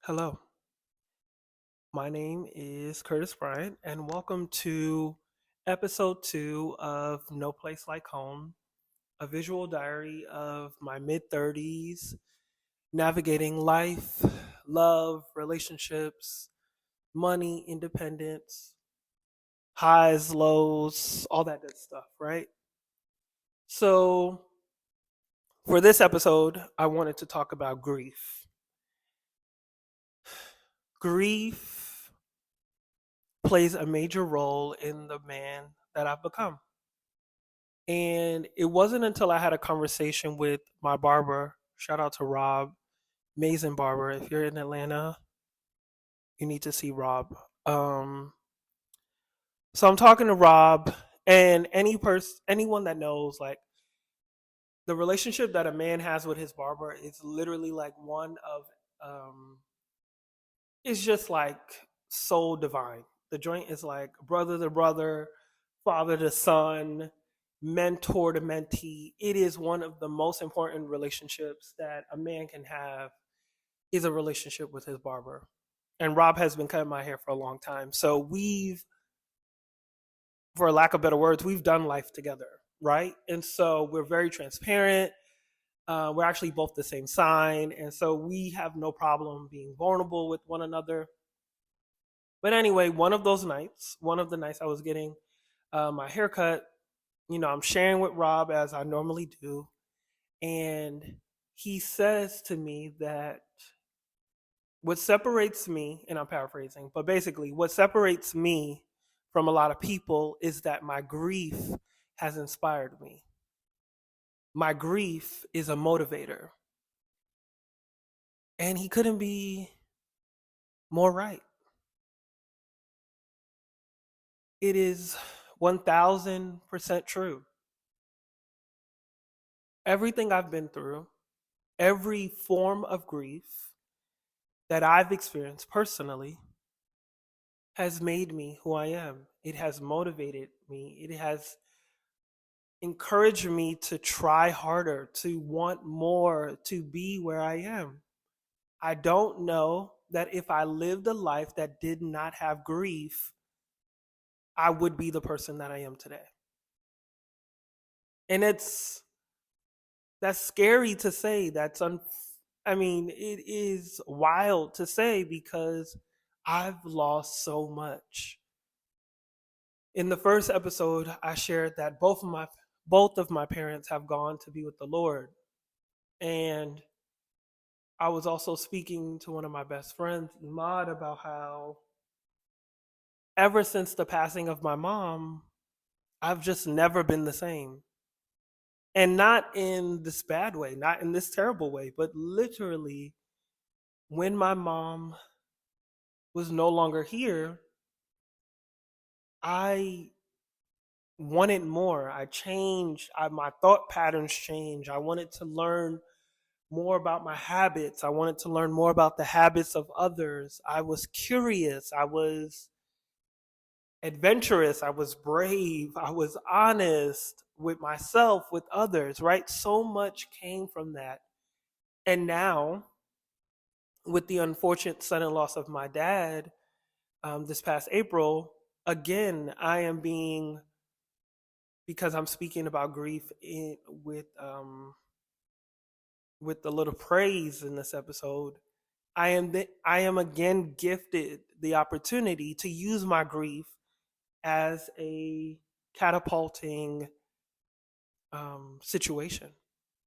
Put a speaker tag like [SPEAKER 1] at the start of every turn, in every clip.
[SPEAKER 1] Hello, my name is Curtis Bryant, and welcome to episode 2 of No Place Like Home, a visual diary of my mid 30s, navigating life, love, relationships, money, independence, highs, lows, all that good stuff, right? So, for this episode, I wanted to talk about grief. Grief plays a major role in the man that I've become. And it wasn't until I had a conversation with my barber, shout out to Rob, amazing barber. If you're in Atlanta, you need to see Rob. Um, so I'm talking to Rob, and anyone that knows, like the relationship that a man has with his barber is literally like one of, it's just like soul divine. The joint is like brother to brother, father to son, mentor to mentee. It is one of the most important relationships that a man can have is a relationship with his barber. And Rob has been cutting my hair for a long time. So for lack of better words, we've done life together, right? And so we're very transparent. We're actually both the same sign. And so we have no problem being vulnerable with one another. But anyway, one of the nights I was getting my haircut, I'm sharing with Rob as I normally do. And he says to me that what separates me, and I'm paraphrasing, but basically, what separates me from a lot of people is that my grief has inspired me. My grief is a motivator. And he couldn't be more right. It is 1000% true. Everything I've been through, every form of grief that I've experienced personally has made me who I am. It has motivated me. It has encouraged me to try harder, to want more, to be where I am. I don't know that if I lived a life that did not have grief, I would be the person that I am today. And that's scary to say. I mean, it is wild to say because I've lost so much. In the first episode, I shared that both of my parents have gone to be with the Lord. And I was also speaking to one of my best friends, Imad, about how ever since the passing of my mom, I've just never been the same. And not in this bad way, not in this terrible way, but literally when my mom was no longer here, I wanted more. I changed. My thought patterns changed. I wanted to learn more about my habits. I wanted to learn more about the habits of others. I was curious. I was adventurous. I was brave. I was honest with myself, with others, right? So much came from that. And now, with the unfortunate sudden loss of my dad this past April, again, I am being, because I'm speaking about grief with a little praise in this episode. I am again gifted the opportunity to use my grief as a catapulting situation,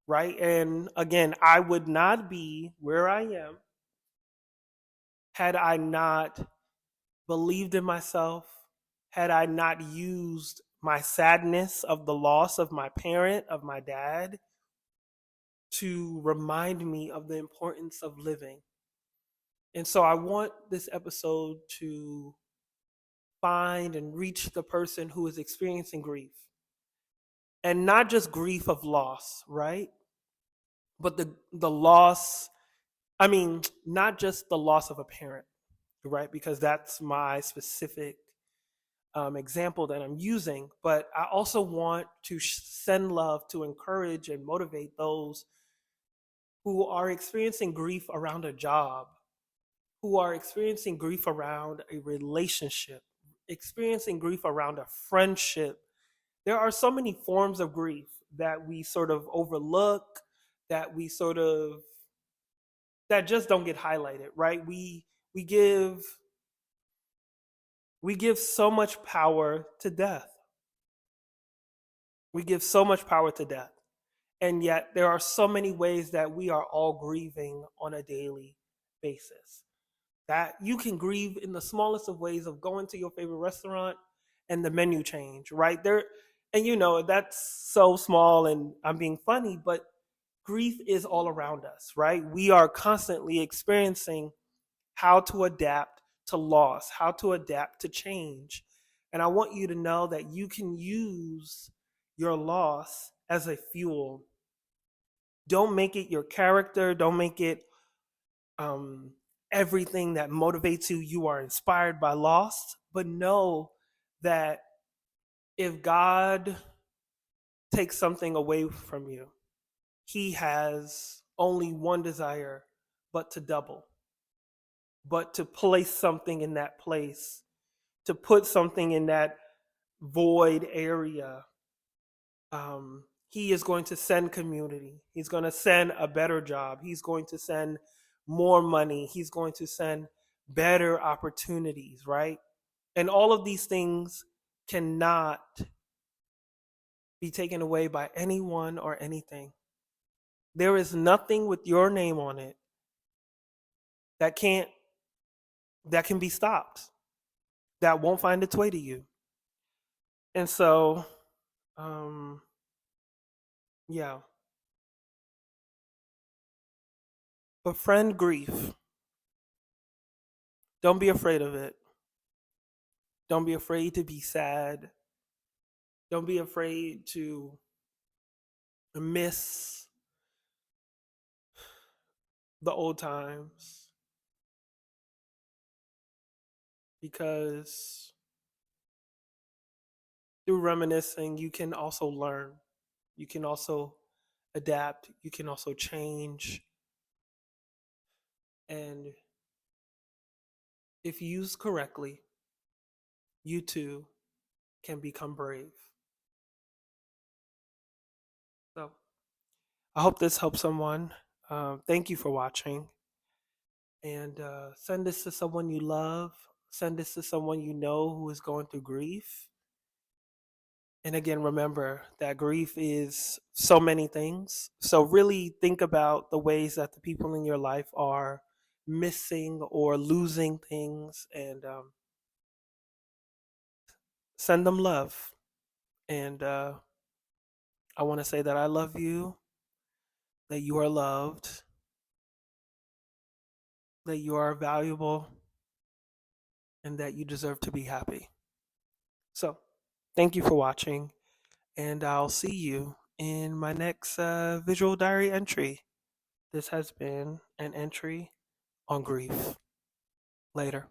[SPEAKER 1] right? And again, I would not be where I am had I not believed in myself, had I not used my sadness of the loss of my parent, of my dad, to remind me of the importance of living. And so I want this episode to find and reach the person who is experiencing grief. And not just grief of loss, right? But the loss, I mean, not just the loss of a parent, right? Because that's my specific example that I'm using. But I also want to send love to encourage and motivate those who are experiencing grief around a job, who are experiencing grief around a relationship, experiencing grief around a friendship. There are so many forms of grief that we sort of overlook, that we sort of that just don't get highlighted, right? We give we give so much power to death. We give so much power to death. And yet there are so many ways that we are all grieving on a daily basis. That you can grieve in the smallest of ways of going to your favorite restaurant and the menu change, right? There and that's so small and I'm being funny, but grief is all around us, right? We are constantly experiencing how to adapt to loss, how to adapt to change. And I want you to know that you can use your loss as a fuel. Don't make it your character, don't make it um, everything that motivates you. You are inspired by loss, but know that if God takes something away from you, He has only one desire, but to double, but to place something in that place, to put something in that void area. He is going to send community. He's going to send a better job. He's going to send more money. He's going to send better opportunities, right? And all of these things cannot be taken away by anyone or anything. There is nothing with your name on it that can be stopped, that won't find its way to you. And so, yeah. Befriend grief. Don't be afraid of it. Don't be afraid to be sad. Don't be afraid to miss the old times, because through reminiscing, you can also learn. You can also adapt. You can also change. And if used correctly, you too can become brave. So I hope this helps someone. Thank you for watching. And send this to someone you love. Send this to someone you know who is going through grief. And again, remember that grief is so many things. So really think about the ways that the people in your life are missing or losing things, and send them love. And I want to say that I love you, that you are loved, that you are valuable, and that you deserve to be happy. So thank you for watching, and I'll see you in my next visual diary entry. This has been an entry on grief. Later.